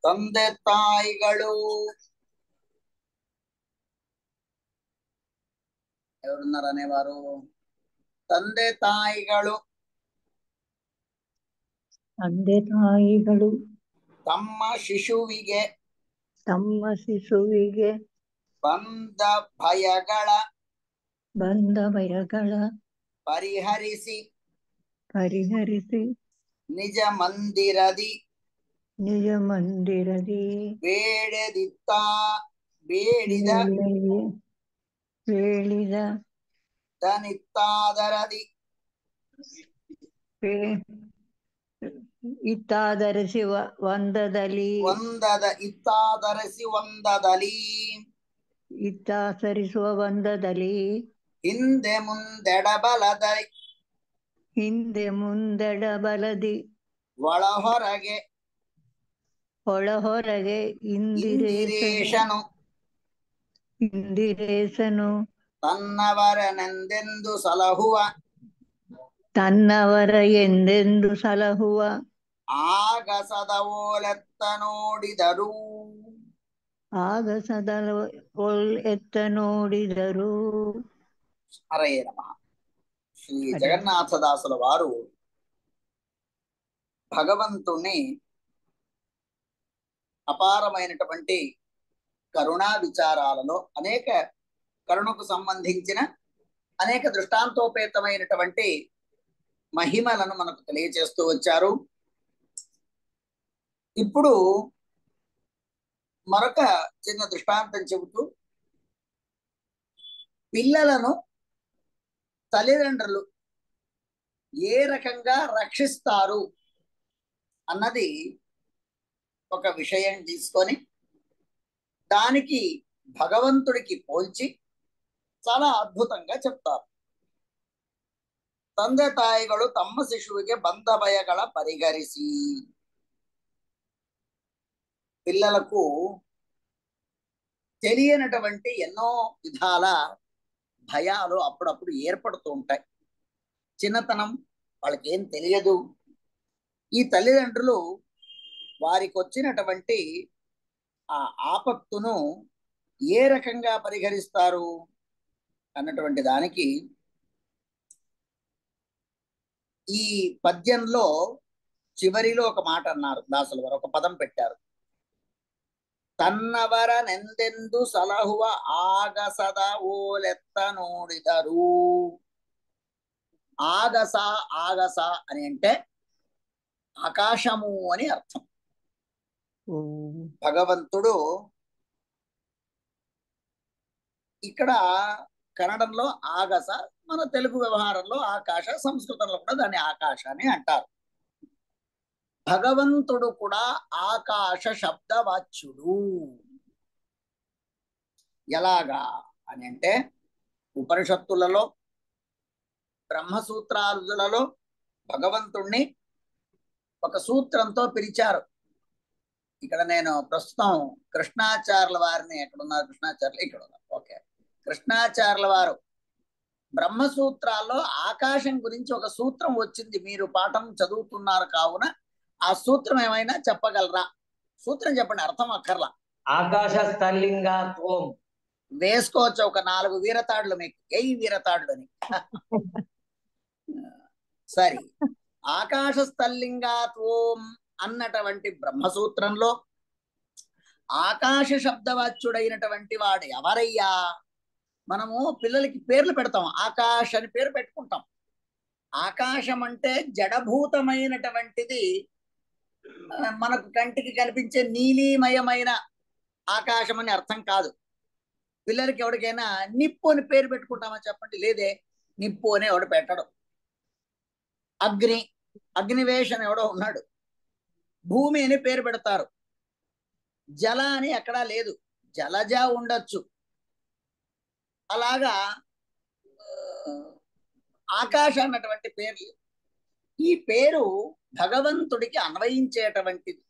ತಂದೆ ತಾಯಿಗಳು ఎవరున్నారు అనేవారు? ತಂದೆ ತಾಯಿಗಳು ತಂದೆ ತಾಯಿಗಳು ತಮ್ಮ ಶಿಶುವಿಗೆ ಬಂದ ಭಯಗಳ ಪರಿಹರಿಸಿ ನಿಜ ಮಂದಿರದಿ ಬೇಡಿದ ತನಿತ್ತಾದರದಿ ಇತ್ತಾದರಿಸಿ ಒಂದದಲ್ಲಿ ಹಿಂದೆ ಮುಂದೆಡಬಲದಿ ಒಳಹೊರಗೆ ಇಂದಿರೇಶನು ತನ್ನವರ ಎಂದೆಂದು ಸಲಹುವ ಆಗಸದ ಎತ್ತ ನೋಡಿದರು. హరయే నమః. శ్రీ జగన్నాథదాసుల వారు భగవంతుణ్ణి అపారమైనటువంటి కరుణా విచారాలలో అనేక కరుణకు సంబంధించిన అనేక దృష్టాంతోపేతమైనటువంటి మహిమలను మనకు తెలియజేస్తూ వచ్చారు. ఇప్పుడు మరొక చిన్న దృష్టాంతం చెబుతూ పిల్లలను తల్లిదండ్రులు ఏ రకంగా రక్షిస్తారు అన్నది ఒక విషయం తీసుకొని దానికి భగవంతుడికి పోల్చి చాలా అద్భుతంగా చెప్తారు. ತಂದೆ ತಾಯಿಗಳು ತಮ್ಮ ಶಿಶುವಿಗೆ ಬಂದ ಭಯಗಳ ಪರಿಹರಿಸಿ. పిల్లలకు తెలియనటువంటి ఎన్నో విధాల భయాలు అప్పుడప్పుడు ఏర్పడుతూ ఉంటాయి. చిన్నతనం, వాళ్ళకి ఏం తెలియదు. ఈ తల్లిదండ్రులు వారికి వచ్చినటువంటి ఆ ఆపత్తును ఏ రకంగా పరిహరిస్తారు అన్నటువంటి దానికి ఈ పద్యంలో చివరిలో ఒక మాట అన్నారు దాసుల వారు, ఒక పదం పెట్టారు. తన్నవర నెందెందు సలహువ ఆగసద ఓలెత్త నోడిదరు. ఆగస అని అంటే ఆకాశము అని అర్థం. భగవంతుడు ఇక్కడ కన్నడంలో ఆగస, మన తెలుగు వ్యవహారంలో ఆకాశ, సంస్కృతంలో కూడా దాన్ని ఆకాశ అని అంటారు. భగవంతుడు కూడా ఆకాశ శబ్దవాచ్యుడు. ఎలాగా అని అంటే ఉపనిషత్తులలో, బ్రహ్మసూత్రాదులలో భగవంతుణ్ణి ఒక సూత్రంతో పిలిచారు. ఇక్కడ నేను ప్రస్తుతం కృష్ణాచార్యుల వారిని, ఎక్కడున్నారు కృష్ణాచార్యులు? ఇక్కడ ఉన్నారు. ఓకే, కృష్ణాచార్యుల వారు బ్రహ్మసూత్రాల్లో ఆకాశం గురించి ఒక సూత్రం వచ్చింది. మీరు పాఠం చదువుతున్నారు కావున ఆ సూత్రం ఏమైనా చెప్పగలరా? సూత్రం చెప్పండి, అర్థం అక్కర్లా. ఆకాశ స్థలింగాత్వం వేసుకోవచ్చు ఒక 4 వీరతాడులు మీకు. వీరతాడులు అని సరే. ఆకాశ స్థలింగాత్వం అన్నటువంటి బ్రహ్మసూత్రంలో ఆకాశ శబ్దవాచ్యుడైనటువంటి వాడు ఎవరయ్యా? మనము పిల్లలకి పేర్లు పెడతాం, ఆకాశ అని పేరు పెట్టుకుంటాం. ఆకాశం అంటే జడభూతమైనటువంటిది, మనకు కంటికి కనిపించే నీలిమయమైన ఆకాశం అని అర్థం కాదు. పిల్లలకి ఎవరికైనా నిప్పు అని పేరు పెట్టుకుంటామా చెప్పండి? లేదే, నిప్పు అని ఎవడు పెట్టడం. అగ్నివేశ్ అని ఎవడో ఉన్నాడు. భూమి అని పేరు పెడతారు. జల అని ఎక్కడా లేదు, జలజ ఉండొచ్చు. అలాగా ఆకాశ అన్నటువంటి పేరు, ఈ పేరు భగవంతుడికి అన్వయించేటువంటిది.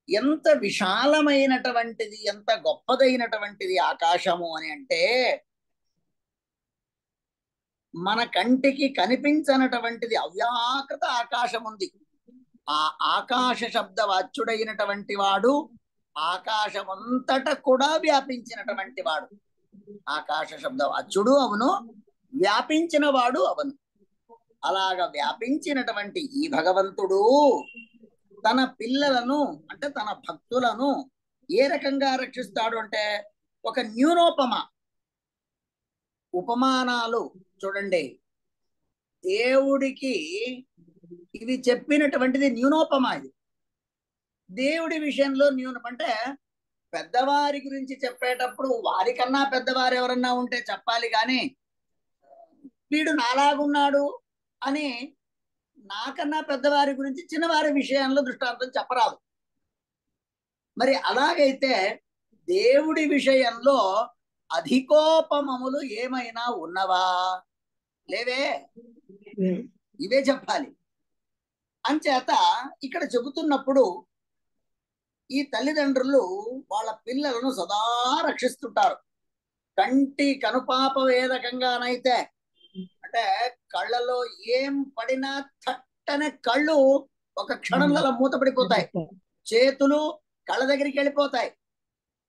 ఎంత విశాలమైనటువంటిది, ఎంత గొప్పదైనటువంటిది ఆకాశము అని అంటే, మన కంటికి కనిపించనటువంటిది అవ్యాకృత ఆకాశం ఉంది. ఆ ఆకాశ శబ్ద వాచ్యుడైనటువంటి వాడు ఆకాశమంతట కూడా వ్యాపించినటువంటి వాడు. ఆకాశ శబ్ద వాచ్యుడు అవును, వ్యాపించిన వాడు అవను. అలాగా వ్యాపించినటువంటి ఈ భగవంతుడు తన పిల్లలను అంటే తన భక్తులను ఏ రకంగా రక్షిస్తాడు అంటే ఒక న్యూనోపమ ఉపమానాలు చూడండి. దేవుడికి ఇవి చెప్పినటువంటిది న్యూనోపమ. ఇది దేవుడి విషయంలో న్యూనం అంటే పెద్దవారి గురించి చెప్పేటప్పుడు వారికన్నా పెద్దవారు ఎవరన్నా ఉంటే చెప్పాలి, కానీ వీడు నాలాగున్నాడు అని నాకన్నా పెద్దవారి గురించి చిన్నవారి విషయంలో దృష్టాంతం చెప్పరాదు. మరి అలాగైతే దేవుడి విషయంలో అధికోపమములు ఏమైనా ఉన్నవా? లేవే, ఇవే చెప్పాలి. అంచేత ఇక్కడ చెబుతున్నప్పుడు ఈ తల్లిదండ్రులు వాళ్ళ పిల్లలను సదా రక్షిస్తుంటారు. కంటి కనుపాప ఏ రకంగానైతే అంటే కళ్ళలో ఏం పడినా తట్టనే కళ్ళు ఒక క్షణంలో అలా మూతపడిపోతాయి, చేతులు కళ్ళ దగ్గరికి వెళ్ళిపోతాయి,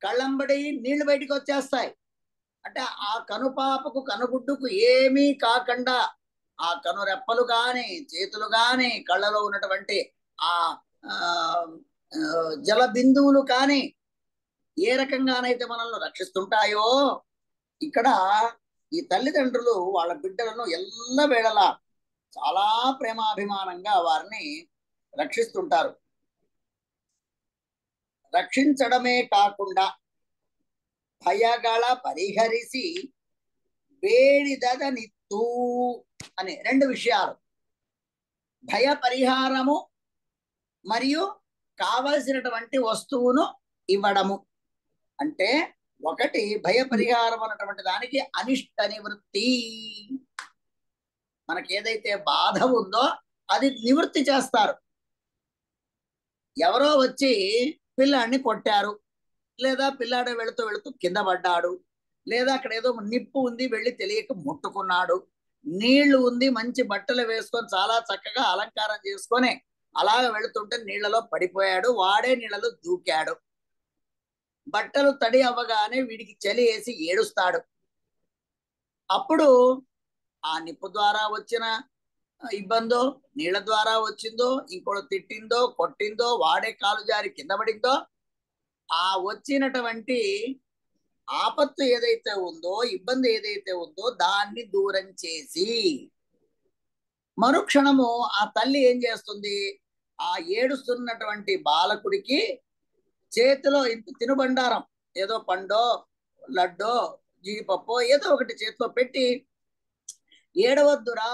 కళ్ళంబడి నీళ్లు బయటికి వచ్చేస్తాయి. అంటే ఆ కనుపాపకు కనుగుడ్డుకు ఏమీ కాకుండా ఆ కనురెప్పలు గాని చేతులు గాని కళ్ళలో ఉన్నటువంటి ఆ జల బిందువులు కానీ ఏ రకంగానైతే మనల్ని రక్షిస్తుంటాయో ఇక్కడ ఈ తల్లిదండ్రులు వాళ్ళ బిడ్డలను ఎల్లవేళలా చాలా ప్రేమాభిమానంగా వారిని రక్షిస్తుంటారు. రక్షించడమే కాకుండా భయగళ పరిహరిసి వేడిదనిత్తూ అనే రెండు విషయాలు, భయ పరిహారము మరియు కావలసినటువంటి వస్తువును ఇవ్వడము. అంటే ఒకటి భయ పరిహారం అన్నటువంటి దానికి అనిష్ట నివృత్తి. మనకి ఏదైతే బాధ ఉందో అది నివృత్తి చేస్తారు. ఎవరో వచ్చి పిల్లాడిని కొట్టారు, లేదా పిల్లాడు వెళుతూ వెళుతూ కింద పడ్డాడు, లేదా అక్కడ ఏదో నిప్పు ఉంది వెళ్ళి తెలియక ముట్టుకున్నాడు, నీళ్లు ఉంది మంచి బట్టలు వేసుకొని చాలా చక్కగా అలంకారం చేసుకొని అలాగ వెళుతుంటే నీళ్లలో పడిపోయాడు, వాడే నీళ్లలో దూకాడు, బట్టలు తడి అవ్వగానే వీడికి చలి వేసి ఏడుస్తాడు. అప్పుడు ఆ నిప్పు ద్వారా వచ్చిన ఇబ్బందో, నీళ్ల ద్వారా వచ్చిందో, ఇంకోటి తిట్టిందో కొట్టిందో, వాడే కాలు జారి కింద పడిందో, ఆ వచ్చినటువంటి ఆపత్తు ఏదైతే ఉందో, ఇబ్బంది ఏదైతే ఉందో దాన్ని దూరం చేసి మరుక్షణము ఆ తల్లి ఏం చేస్తుంది, ఆ ఏడుస్తున్నటువంటి బాలకుడికి చేతిలో ఇంత తినుబండారం ఏదో పండో లడ్డో జీడిపప్పో ఏదో ఒకటి చేతిలో పెట్టి ఏడవద్దురా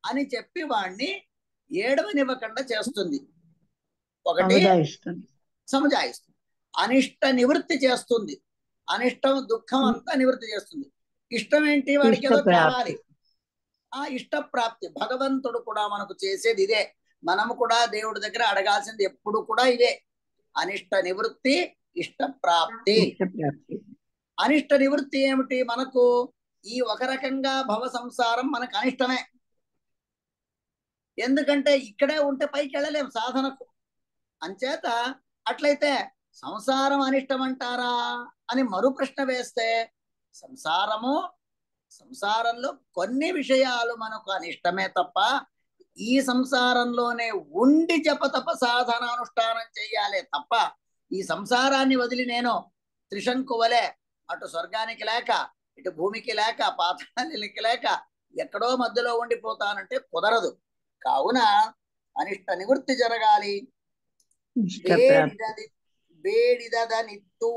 అని చెప్పి వాడిని ఏడవనివ్వకుండా చేస్తుంది. ఒకటి సముదాయిస్తుంది, అనిష్ట నివృత్తి చేస్తుంది, అనిష్టం దుఃఖం అంతా నివృత్తి చేస్తుంది. ఇష్టం ఏంటి, వాడికి ఏదో కావాలి, ఆ ఇష్ట ప్రాప్తి. భగవంతుడు కూడా మనకు చేసేది ఇదే, మనము కూడా దేవుడి దగ్గర అడగాల్సింది ఎప్పుడు కూడా ఇదే, అనిష్ట నివృత్తి ఇష్ట ప్రాప్తి. అనిష్ట నివృత్తి ఏమిటి, మనకు ఈ ఒక రకంగా భవ సంసారం మనకు అనిష్టమే. ఎందుకంటే ఇక్కడే ఉంటే పైకి వెళ్ళలేం సాధనకు. అంచేత అట్లయితే సంసారం అనిష్టం అంటారా అని మరో ప్రశ్న వేస్తే, సంసారంలో కొన్ని విషయాలు మనకు అనిష్టమే తప్ప ఈ సంసారంలోనే ఉండి జపతప సాధన అనుష్ఠానం చెయ్యాలే తప్ప ఈ సంసారాన్ని వదిలి నేను త్రిశంకు వలె అటు స్వర్గానికి లేక ఇటు భూమికి లేక పాతాళానికి లేక ఎక్కడో మధ్యలో ఉండిపోతానంటే కుదరదు. కావున అనిష్ట నివృత్తి జరగాలి. వేడిదనిత్తూ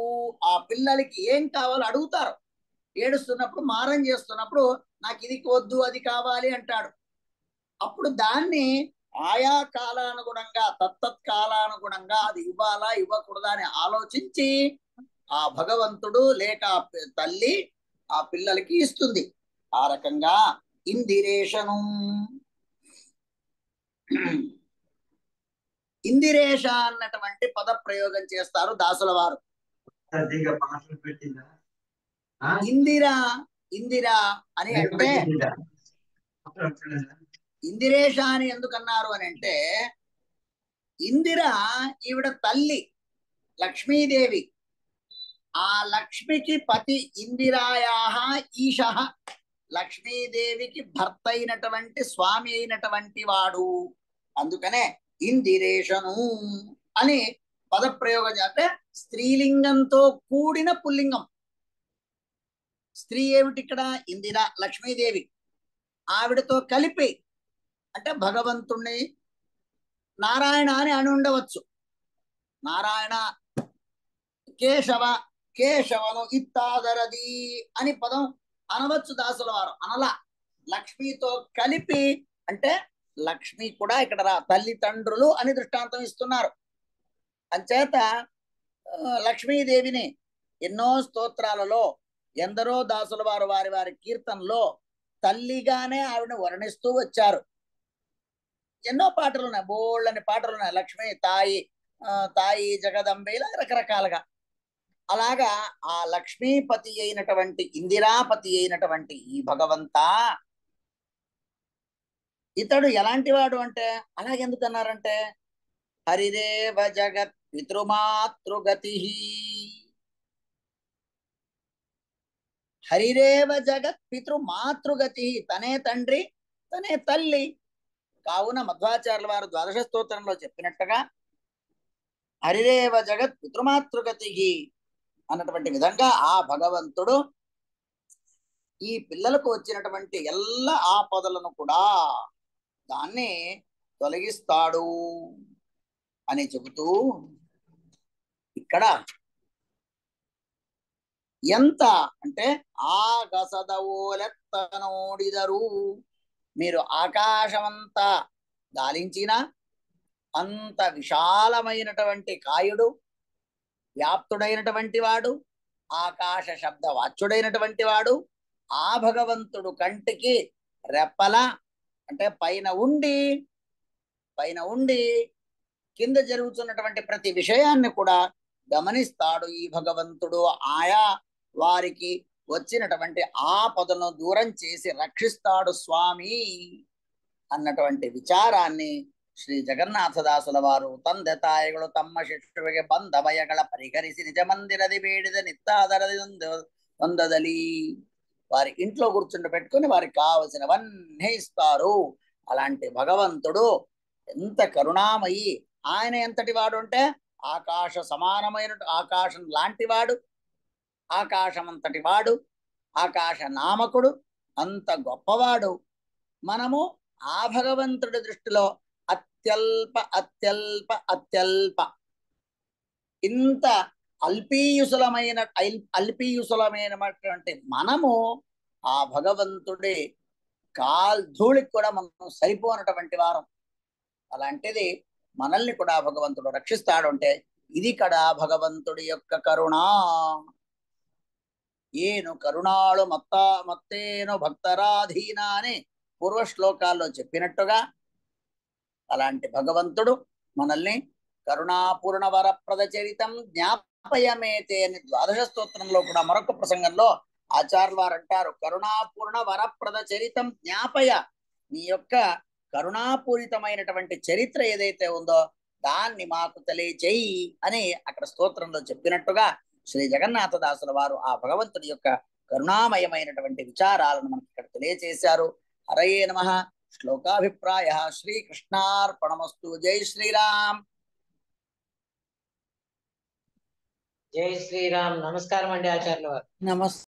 ఆ పిల్లలకి ఏం కావాలో అడుగుతారు. ఏడుస్తున్నప్పుడు మారం చేస్తున్నప్పుడు నాకు ఇది వద్దు అది కావాలి అంటాడు. అప్పుడు దాన్ని ఆయా కాలానుగుణంగా తత్తత్కాలానుగుణంగా అది ఇవ్వాలా ఇవ్వకూడదా అని ఆలోచించి ఆ భగవంతుడు లేక తల్లి ఆ పిల్లలకి ఇస్తుంది. ఆ రకంగా ఇందిరేషను ఇందిరేష అన్నటువంటి పద ప్రయోగం చేస్తారు దాసుల వారు. ఇందిరా ఇందిరా అని అంటే ఇందిరేష అని ఎందుకన్నారు అని అంటే ఇందిర ఈవిడ తల్లి లక్ష్మీదేవి. ఆ లక్ష్మికి పతి ఇందిరాయాహ ఈశ, లక్ష్మీదేవికి భర్త అయినటువంటి స్వామి అయినటువంటి వాడు. అందుకనే ఇందిరేషను అని పదప్రయోగం చేస్తే స్త్రీలింగంతో కూడిన పుల్లింగం. స్త్రీ ఏమిటి ఇక్కడ? ఇందిర లక్ష్మీదేవి. ఆవిడతో కలిపి అంటే భగవంతుణ్ణి నారాయణ అని అని ఉండవచ్చు. నారాయణ కేశవ, కేశవను ఇత్తాదరది అని పదం అనవచ్చు దాసుల వారు. అనలా లక్ష్మితో కలిపి అంటే లక్ష్మి కూడా ఇక్కడ తల్లిదండ్రులు అని దృష్టాంతం ఇస్తున్నారు. అంచేత లక్ష్మీదేవిని ఎన్నో స్తోత్రాలలో ఎందరో దాసుల వారు వారి వారి కీర్తనలో తల్లిగానే ఆవిడని వర్ణిస్తూ వచ్చారు. ఎన్నో పాటలు ఉన్నాయి, బోళ్ళని పాటలు ఉన్నాయి. లక్ష్మి తాయి, తాయి జగదంబే, ఇలా రకరకాలుగా. అలాగా ఆ లక్ష్మీపతి అయినటువంటి ఇందిరాపతి అయినటువంటి ఈ భగవంత ఇతడు ఎలాంటి వాడు అంటే, అలాగెందుకన్నారంటే హరిరేవ జగత్ పితృమాతృగతి, హరిరేవ జగత్ పితృమాతృగతి, తనే తండ్రి తనే తల్లి. కావున మధ్వాచార్యుల వారు ద్వాదశ స్తోత్రంలో చెప్పినట్టుగా హరిరేవ జగత్ పితృమాతృగతి అన్నటువంటి విధంగా ఆ భగవంతుడు ఈ పిల్లలకు వచ్చినటువంటి ಎಲ್ಲ ఆపదలను కూడా దాన్ని తొలగిస్తాడు అని చెబుతూ ఇక్కడ ఎంత అంటే ఆగసదవోలెత్తనోడిదరు, మీరు ఆకాశమంతా దాలించిన అంత విశాలమైనటువంటి కాయుడు, వ్యాప్తుడైనటువంటి వాడు, ఆకాశ శబ్ద వాచ్యుడైనటువంటి వాడు ఆ భగవంతుడు కంటికి రెప్పల అంటే పైన ఉండి కింద జరుగుతున్నటువంటి ప్రతి విషయాన్ని కూడా గమనిస్తాడు ఈ భగవంతుడు. ఆయా వారికి వచ్చినటువంటి ఆపదను దూరం చేసి రక్షిస్తాడు స్వామి అన్నటువంటి విచారాన్ని ಶ್ರೀ ಜಗನ್ನಾಥದಾಸುಲ ವಾರು ತಂದೆ ತಾಯಿಗಳು ತಮ್ಮ ಶಿಷ್ಯುವಿಗೆ ಬಂದ ಭಯಗಳ ಪರಿಹರಿಸಿ ನಿಜ ಮಂದಿರದಿ ಬೇಡಿದ ನಿತ್ತಾದರದಿ ಒಂದದಲ್ಲಿ వారి ఇంట్లో కూర్చుండి పెట్టుకుని వారికి కావలసినవన్నీ ఇస్తారు. అలాంటి భగవంతుడు ఎంత కరుణామయి. ఆయన ఎంతటి వాడు అంటే ఆకాశ సమానమైన, ఆకాశం లాంటి వాడు, ఆకాశం అంతటి వాడు, ఆకాశ నామకుడు, అంత గొప్పవాడు. మనము ఆ భగవంతుడి దృష్టిలో అత్యల్ప అత్యల్ప అత్యల్ప, ఇంత అల్పీయుసులమైనటువంటి మనము ఆ భగవంతుడి ధూళికి కూడా మనం సరిపోనటువంటి వారం. అలాంటిది మనల్ని కూడా భగవంతుడు రక్షిస్తాడు అంటే ఇది కూడా భగవంతుడి యొక్క కరుణ. ఏను కరుణాಳು మత్తేను భక్తరాధీన అని పూర్వ శ్లోకాల్లో చెప్పినట్టుగా అలాంటి భగవంతుడు మనల్ని కరుణాపూర్ణ వరప్రద చరితం జ్ఞాపయమేతే అని ద్వాదశ స్తోత్రంలో కూడా మరొక ప్రసంగంలో ఆచార్యుల వారు అంటారు, కరుణాపూర్ణ వరప్రద చరితం జ్ఞాపయ, నీ యొక్క కరుణాపూరితమైనటువంటి చరిత్ర ఏదైతే ఉందో దాన్ని మాకు తెలియచేయి అని అక్కడ స్తోత్రంలో చెప్పినట్టుగా శ్రీ జగన్నాథదాసుల వారు ఆ భగవంతుడి యొక్క కరుణామయమైనటువంటి విచారాలను మనకి ఇక్కడ తెలియచేశారు. హరయే నమః. శ్లోకాభిప్రాయ శ్రీకృష్ణార్పణమస్తు. జై శ్రీరామ్. జై శ్రీరామ్. నమస్కారం అండి ఆచార్యుల వారు. నమస్తే.